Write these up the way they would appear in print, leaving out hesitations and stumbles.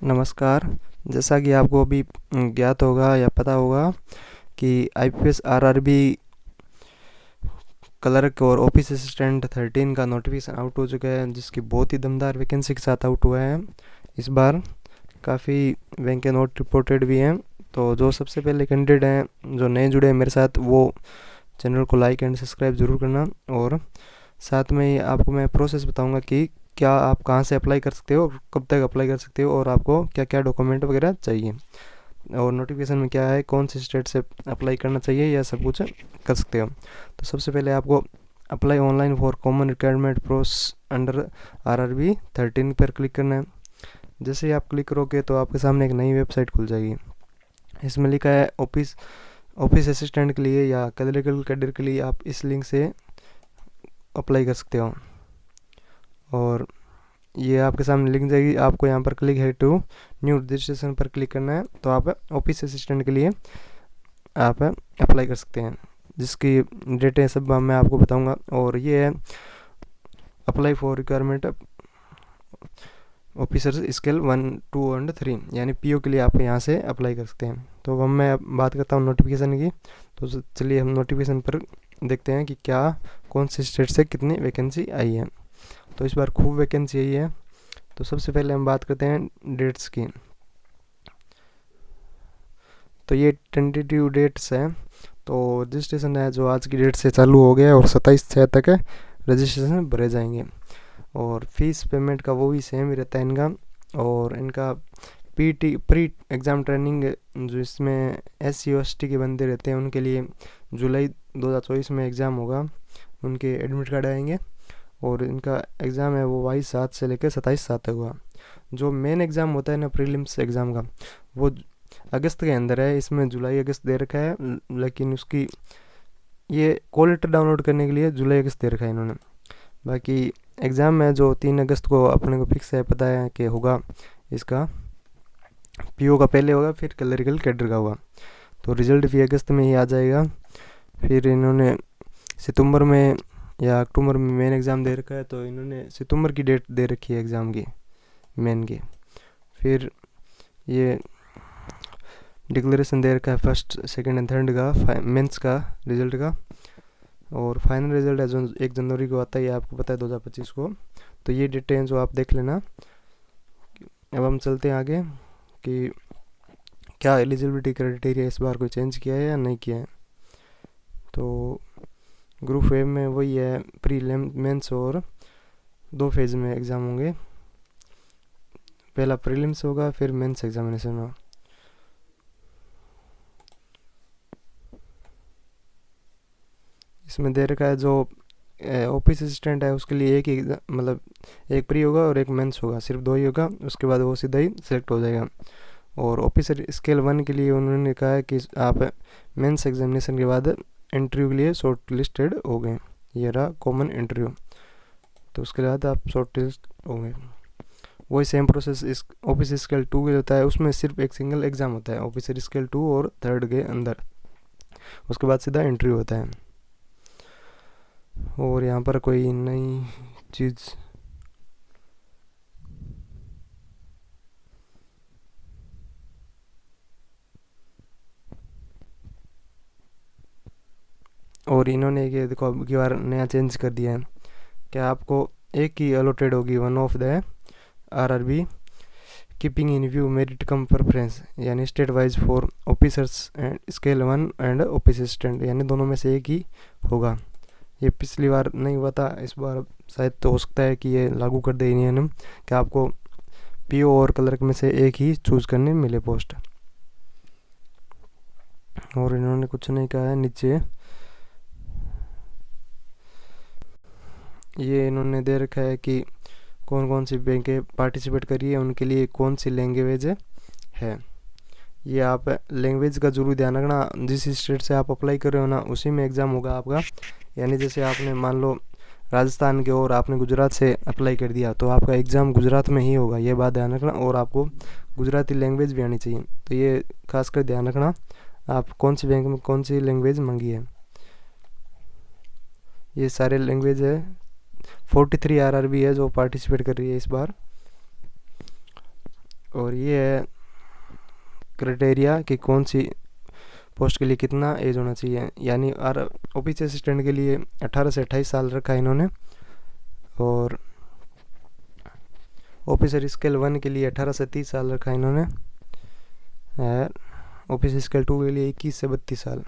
नमस्कार। जैसा कि आपको अभी ज्ञात होगा या पता होगा कि आईपीएस आरआरबी क्लर्क और ऑफिस असिस्टेंट 13 का नोटिफिकेशन आउट हो चुका है, जिसकी बहुत ही दमदार वैकेंसी के साथ आउट हुआ है। इस बार काफ़ी वैकेंसी नोट रिपोर्टेड भी हैं। तो जो सबसे पहले कैंडिडेट हैं जो नए जुड़े हैं मेरे साथ, वो चैनल को लाइक एंड सब्सक्राइब ज़रूर करना। और साथ में ही आपको मैं प्रोसेस बताऊंगा कि क्या आप कहाँ से अप्लाई कर सकते हो, कब तक अप्लाई कर सकते हो और आपको क्या क्या डॉक्यूमेंट वगैरह चाहिए, और नोटिफिकेशन में क्या है, कौन से स्टेट से अप्लाई करना चाहिए, यह सब कुछ कर सकते हो। तो सबसे पहले आपको apply online for common requirement pros under RRB 13 पर क्लिक करना है। जैसे ही आप क्लिक करोगे तो आपके सामने एक नई वेबसाइट खुल जाएगी। इसमें लिखा है ऑफिस असिस्टेंट के लिए या क्लरिकल कैडर के लिए आप इस लिंक से अप्लाई कर सकते हो। और ये आपके सामने लिंक जाएगी, आपको यहाँ पर क्लिक है टू न्यू रजिस्ट्रेशन पर क्लिक करना है। तो आप ऑफिस असिस्टेंट के लिए आप अप्लाई कर सकते हैं, जिसकी डेटें सब मैं आपको बताऊंगा। और ये है apply for requirement officers scale 1, 2 and 3, यानी पीओ के लिए आप यहाँ से अप्लाई कर सकते हैं। तो अब मैं बात करता हूँ नोटिफिकेशन की। तो चलिए हम नोटिफिकेशन पर देखते हैं कि क्या कौन से स्टेट से कितनी वैकेंसी आई है। तो इस बार खूब वैकेंसी आई है। तो सबसे पहले हम बात करते हैं डेट्स की। तो ये टेंटेटिव डेट्स हैं। तो रजिस्ट्रेशन है जो आज की डेट से चालू हो गया है और 27/6 तक रजिस्ट्रेशन भरे जाएंगे। और फीस पेमेंट का वो भी सेम ही रहता है इनका। और इनका प्री एग्ज़ाम ट्रेनिंग जो इसमें SC/ST के बंदे रहते हैं उनके लिए जुलाई 2024 में एग्ज़ाम होगा, उनके एडमिट कार्ड आएंगे। और इनका एग्ज़ाम है वो 22/7 से लेकर 27/7 तक हुआ। जो मेन एग्ज़ाम होता है ना प्रीलिम्स एग्ज़ाम का, वो अगस्त के अंदर है। इसमें जुलाई अगस्त दे रखा है, लेकिन उसकी ये कॉल लेटर डाउनलोड करने के लिए जुलाई अगस्त दे रखा है इन्होंने। बाकी एग्ज़ाम है जो 3 अगस्त को अपने को फिक्स है, पता है कि होगा। इसका पीओ का पहले होगा, फिर क्लरिकल कैडर का होगा। तो रिज़ल्ट भी अगस्त में ही आ जाएगा। फिर इन्होंने सितंबर में या अक्टूबर में मेन एग्ज़ाम दे रखा है, तो इन्होंने सितंबर की डेट दे रखी है एग्ज़ाम की, मेन की। फिर ये डिक्लेरेशन दे रखा है फर्स्ट, सेकंड एंड थर्ड का, मेंस का रिज़ल्ट का। और फाइनल रिज़ल्ट है जो 1 जनवरी को आता है, ये आपको पता है 2025 को। तो ये डेटें जो आप देख लेना। अब हम चलते हैं आगे कि क्या एलिजिबिलिटी क्राइटेरिया इस बार कोई चेंज किया है या नहीं किया है। तो ग्रुप ए में वही है, प्री मेंस और 2 फेज़ में एग्ज़ाम होंगे। पहला प्रीलिम्स होगा, फिर मेंस एग्जामिनेशन होगा। इसमें दे रखा है जो ऑफिस असिस्टेंट है उसके लिए एक ही मतलब एक प्री होगा और एक मेंस होगा, सिर्फ 2 ही होगा। उसके बाद वो सीधा ही सेलेक्ट हो जाएगा। और ऑफिसर स्केल 1 के लिए उन्होंने कहा है कि आप मेंस एग्जामिनेशन के बाद इंटरव्यू के लिए शॉर्ट लिस्टेड हो गए। ये रहा कॉमन इंटरव्यू। तो उसके बाद आप शॉर्ट लिस्ट हो गए। वही सेम प्रोसेस इस ऑफिस स्केल 2 के होता है, उसमें सिर्फ एक सिंगल एग्ज़ाम होता है ऑफिसर स्केल 2 और 3rd के अंदर। उसके बाद सीधा इंटरव्यू होता है। और यहाँ पर कोई नई चीज़ और इन्होंने ये देखो अब की बार नया चेंज कर दिया है। क्या आपको एक ही अलॉटेड होगी, one of the RRB keeping in view merit cum preference, यानी state wise for officers and scale 1 and office assistant, यानी दोनों में से एक ही होगा। ये पिछली बार नहीं हुआ था, इस बार शायद तो हो सकता है कि ये लागू कर दे नियम कि आपको पीओ और क्लर्क में से एक ही चूज़ करने मिले पोस्ट। और इन्होंने कुछ नहीं कहा है नीचे। ये इन्होंने दे रखा है कि कौन कौन सी बैंकें पार्टिसिपेट करी है, उनके लिए कौन सी लैंग्वेज है। ये आप लैंग्वेज का जरूर ध्यान रखना। जिस स्टेट से आप अप्लाई कर रहे हो ना, उसी में एग्ज़ाम होगा आपका। यानी जैसे आपने मान लो राजस्थान के और आपने गुजरात से अप्लाई कर दिया, तो आपका एग्ज़ाम गुजरात में ही होगा, ये बात ध्यान रखना। और आपको गुजराती लैंग्वेज भी आनी चाहिए। तो ये खासकर ध्यान रखना आप कौन सी बैंक में कौन सी लैंग्वेज मांगी है। ये सारे लैंग्वेज है। 43 आरआरबी है जो पार्टिसिपेट कर रही है इस बार। और ये है क्राइटेरिया कि कौन सी पोस्ट के लिए कितना एज होना चाहिए, यानी ऑफिस असिस्टेंट के लिए 18 से 28 साल रखा है इन्होंने, और ऑफिसर स्केल 1 के लिए 18 से 30 साल रखा है इन्होंने, ऑफिस स्केल 2 के लिए 21 से 32 साल।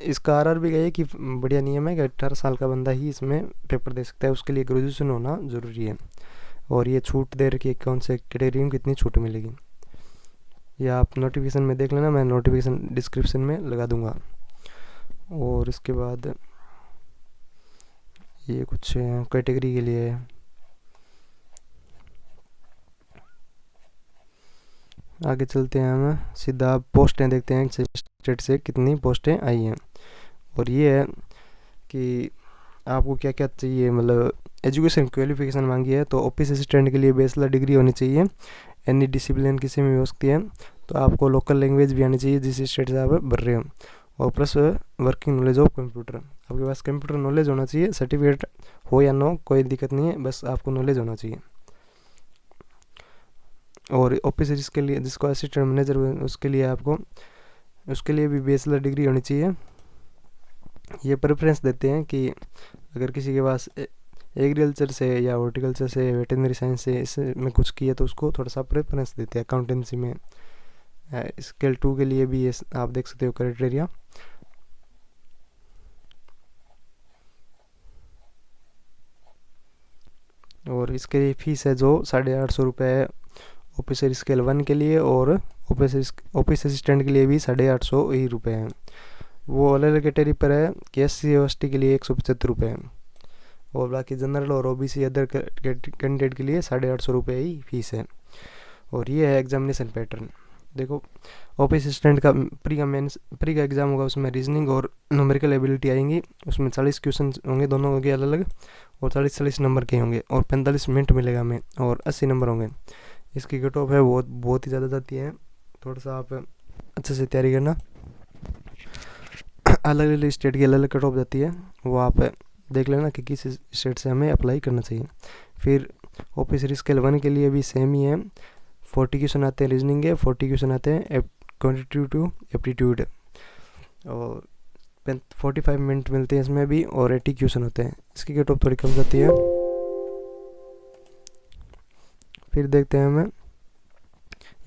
इसका आरआरबी का ये कि बढ़िया नियम है कि 18 साल का बंदा ही इसमें पेपर दे सकता है, उसके लिए ग्रेजुएशन होना ज़रूरी है। और ये छूट दे रखी है कौन से कैटेगरी में कितनी छूट मिलेगी, या आप नोटिफिकेशन में देख लेना, मैं नोटिफिकेशन डिस्क्रिप्शन में लगा दूंगा। और इसके बाद ये कुछ कैटेगरी के लिए है। आगे चलते हैं, हम सीधा पोस्टें देखते हैं स्टेट से कितनी पोस्टें आई हैं। और ये है कि आपको क्या क्या चाहिए, मतलब एजुकेशन क्वालिफिकेशन मांगी है, तो ऑफिस असिस्टेंट के लिए बैचलर डिग्री होनी चाहिए, एनी डिसिप्लिन किसी में भी हो सकती है, तो आपको लोकल लैंग्वेज भी आनी चाहिए जिस स्टेट से आप भर रहे हो, और plus working knowledge of computer, आपके पास कंप्यूटर नॉलेज होना चाहिए, सर्टिफिकेट हो या ना हो कोई दिक्कत नहीं है, बस आपको नॉलेज होना चाहिए। और ऑफिस के लिए जिसको असिस्टेंट मैनेजर उसके लिए भी बैचलर डिग्री होनी चाहिए। ये प्रेफरेंस देते हैं कि अगर किसी के पास एग्रीकल्चर से या हॉर्टिकल्चर से वेटरनरी साइंस से इसमें कुछ किया तो उसको थोड़ा सा प्रेफरेंस देते हैं अकाउंटेंसी में। स्केल 2 के लिए भी ये आप देख सकते हो क्राइटेरिया। और इसके लिए फीस है जो 850 रुपये है ऑफिसर स्केल 1 के लिए, और ऑफिस असिस्टेंट के लिए भी 850 ही रुपये हैं। वो अलग अलग कैटेगरी पर है कि SC/ST के लिए 175 रुपये है, और बाकी जनरल और OBC अदर कैंडिडेट के लिए 850 रुपये ही फीस है। और ये है एग्जामिनेशन पैटर्न। देखो ऑफिस असिस्टेंट का प्री का एग्ज़ाम होगा, उसमें रीजनिंग और न्यूमेरिकल एबिलिटी आएंगी, उसमें 40 क्वेश्चन होंगे, दोनों होंगे अलग अलग, और 40 नंबर के होंगे, और 45 मिनट मिलेगा हमें, और 80 नंबर होंगे। इसकी कट ऑफ है बहुत ही ज़्यादा जाती है, थोड़ा सा आप अच्छे से तैयारी करना। अलग अलग स्टेट की अलग अलग कट ऑफ जाती है, वो आप देख लेना कि किस स्टेट से हमें अप्लाई करना चाहिए। फिर ऑफिसर स्केल 1 के लिए भी सेम ही है, 40 क्वेश्चन आते हैं रीजनिंग के, 40 क्वेश्चन आते हैं क्वांटिटेटिव एप्टीट्यूड, और 45 मिनट मिलते हैं इसमें भी, और 80 क्वेश्चन होते हैं। इसकी कट ऑफ थोड़ी कम जाती है। फिर देखते हैं हमें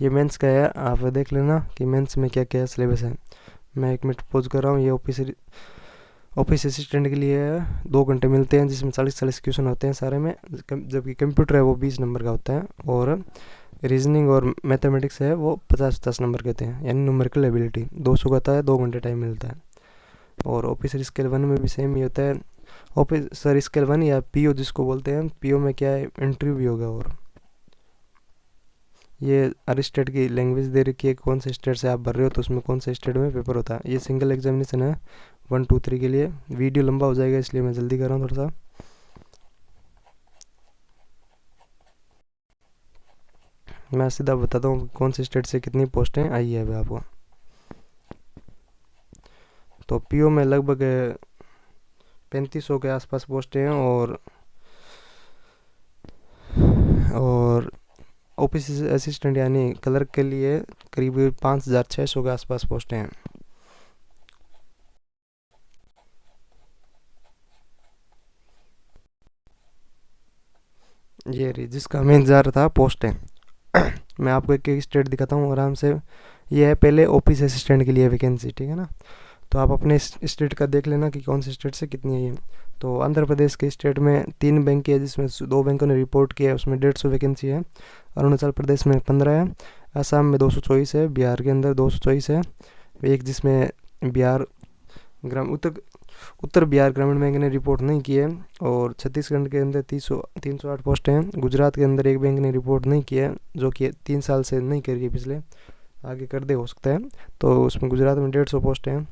ये मेंस का है, आप देख लेना कि मेंस में क्या क्या सिलेबस है। मैं 1 मिनट पॉज कर रहा हूँ। ये ऑफिस असिस्टेंट के लिए 2 घंटे मिलते हैं, जिसमें 40 क्वेश्चन होते हैं सारे में, जबकि कंप्यूटर है वो 20 नंबर का होता है, और रीजनिंग और मैथमेटिक्स है वो 50 नंबर के होते हैं, यानी न्यूमेरिकल एबिलिटी 200 का होता है, 2 घंटे टाइम मिलता है। और ऑफिसर स्केल 1 में भी सेम ही होता है। ऑफिसर स्केल 1 या PO जिसको बोलते हैं, PO में क्या है इंटरव्यू भी होगा। और ये हर स्टेट की लैंग्वेज दे रखी है, कौन से स्टेट से आप भर रहे हो तो उसमें कौन से स्टेट में पेपर होता है। ये सिंगल एग्जामिनेशन है 1 2 3 के लिए। वीडियो लंबा हो जाएगा इसलिए मैं जल्दी कर रहा हूँ थोड़ा सा। मैं सीधा बताता हूँ कौन से स्टेट से कितनी पोस्टें आई है अभी आपको। तो PO में लगभग 3500 के आसपास पोस्टें हैं, और ऑफिस असिस्टेंट यानी क्लर्क के लिए करीब 5600 के आसपास पोस्टें हैं। ये रही जिसका हमें इंतजार था पोस्टें। मैं आपको एक एक स्टेट दिखाता हूँ आराम से। ये है पहले ऑफिस असिस्टेंट के लिए वैकेंसी, ठीक है ना। तो आप अपने स्टेट का देख लेना कि कौन से स्टेट से कितनी है ये। तो आंध्र प्रदेश के स्टेट में 3 बैंक है, जिसमें 2 बैंकों ने रिपोर्ट किया है, उसमें 150 वैकेंसी है। अरुणाचल प्रदेश में 15 है, असम में 224 है, बिहार के अंदर 224 है, एक जिसमें उत्तर बिहार ग्रामीण बैंक ने रिपोर्ट नहीं की है, और छत्तीसगढ़ के अंदर 308 पोस्ट हैं। गुजरात के अंदर एक बैंक ने रिपोर्ट नहीं किया है, जो कि 3 साल से नहीं करी पिछले, आगे कर दे हो सकता है, तो उसमें गुजरात में 150 पोस्ट हैं।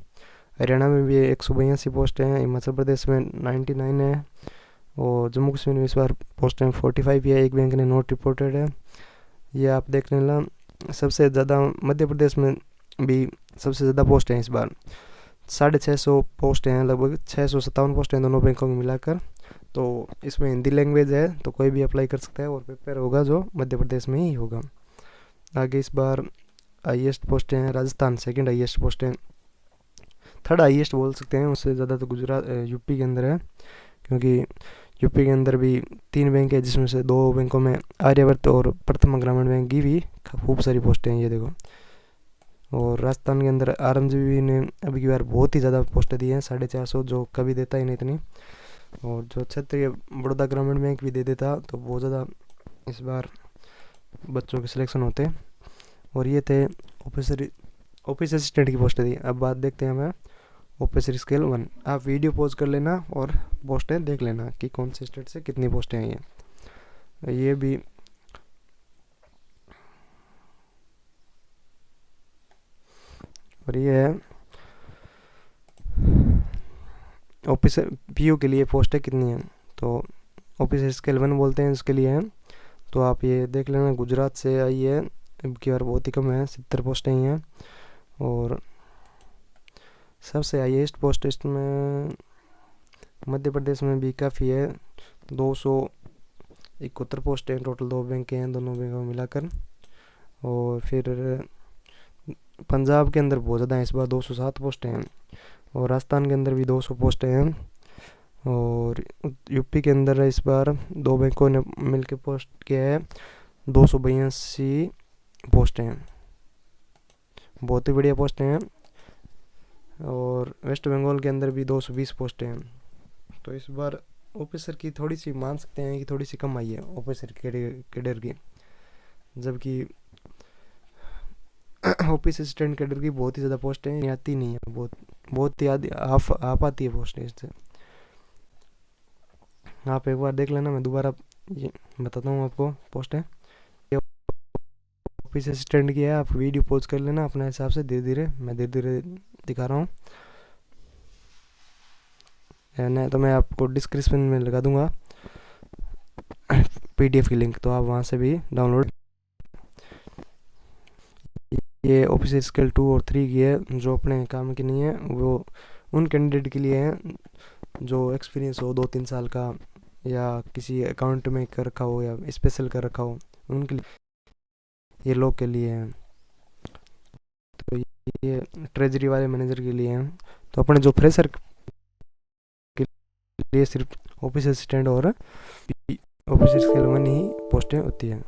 हरियाणा में भी 182 पोस्ट हैं, हिमाचल प्रदेश में 99 है, और जम्मू कश्मीर में इस बार पोस्टें 45 है, एक बैंक ने नॉट रिपोर्टेड है। ये आप देख लेना। सबसे ज़्यादा मध्य प्रदेश में भी सबसे ज़्यादा पोस्ट हैं इस बार, 650 पोस्ट हैं, लगभग 657 पोस्ट हैं दोनों बैंकों में मिलाकर। तो इसमें हिंदी लैंग्वेज है, तो कोई भी अप्लाई कर सकता है, और पेपर होगा जो मध्य प्रदेश में ही होगा। आगे इस बार हाईएस्ट पोस्टें हैं राजस्थान, सेकंड हाईएस्ट पोस्टें, थर्ड हाईएस्ट बोल सकते हैं, उससे ज़्यादा तो गुजरात यूपी के अंदर है, क्योंकि यूपी के अंदर भी 3 बैंक है, जिसमें से 2 बैंकों में आर्यावर्त और प्रथम ग्रामीण बैंक की भी खूब सारी पोस्टें हैं, ये देखो। और राजस्थान के अंदर आरएमजीबी ने अभी की बार बहुत ही ज़्यादा पोस्टें दी हैं, 450, जो कभी देता ही नहीं इतनी। और जो क्षेत्रीय बड़ौदा ग्रामीण बैंक भी दे देता तो बहुत ज़्यादा इस बार बच्चों के सिलेक्शन होते। और ये थे ऑफिस असिस्टेंट की पोस्टें दी। अब बात देखते हैं हमें ऑफिसर स्केल 1। आप वीडियो पॉज कर लेना और पोस्टें देख लेना कि कौन से स्टेट से कितनी पोस्टें आई हैं। ये भी और ये है ऑफिस पीयू के लिए पोस्टें कितनी हैं, तो ऑफिसर स्केल 1 बोलते हैं इसके लिए है। तो आप ये देख लेना, गुजरात से आई है, अब की बार बहुत ही कम है, 70 पोस्टें ही हैं। और सबसे हाईएस्ट पोस्ट इसमें मध्य प्रदेश में भी काफ़ी है, 271 पोस्टें टोटल, 2 बैंक हैं, दोनों बैंकों में मिलाकर। और फिर पंजाब के अंदर बहुत ज़्यादा है, इस बार 207 पोस्टें हैं। और राजस्थान के अंदर भी 200 पोस्टें हैं। और यूपी के अंदर इस बार 2 बैंकों ने मिलकर पोस्ट किया है, 282 पोस्टें हैं, बहुत ही बढ़िया पोस्टें हैं। और वेस्ट बंगाल के अंदर भी 220 पोस्टें हैं। तो इस बार ऑफिसर की थोड़ी सी मान सकते हैं कि थोड़ी सी कम आई है ऑफिसर कैडर की, जबकि ऑफिस असिस्टेंट कैडर की बहुत ही ज़्यादा पोस्टें आती नहीं है, बहुत ही आप आती है पोस्टें इससे। आप एक बार देख लेना, मैं दोबारा ये बताता हूँ आपको पोस्टें। ऑफिस असिस्टेंट की है, आप वीडियो पॉज कर लेना अपने हिसाब से, धीरे धीरे मैं धीरे धीरे दिखा रहा हूँ। नहीं तो मैं आपको डिस्क्रिप्शन में लगा दूंगा पीडीएफ की लिंक, तो आप वहाँ से भी डाउनलोड। ये ऑफिस स्केल 2 और 3 की है, जो अपने काम की नहीं है, वो उन कैंडिडेट के लिए है जो एक्सपीरियंस हो 2-3 साल का, या किसी अकाउंट में कर रखा हो या स्पेशल कर रखा हो, उनके लिए, ये लोग के लिए हैं। तो ये ट्रेजरी वाले मैनेजर के लिए हैं। तो अपने जो फ्रेशर के लिए सिर्फ ऑफिस असिस्टेंट और ऑफिस स्केल 1 ही पोस्टें होती हैं।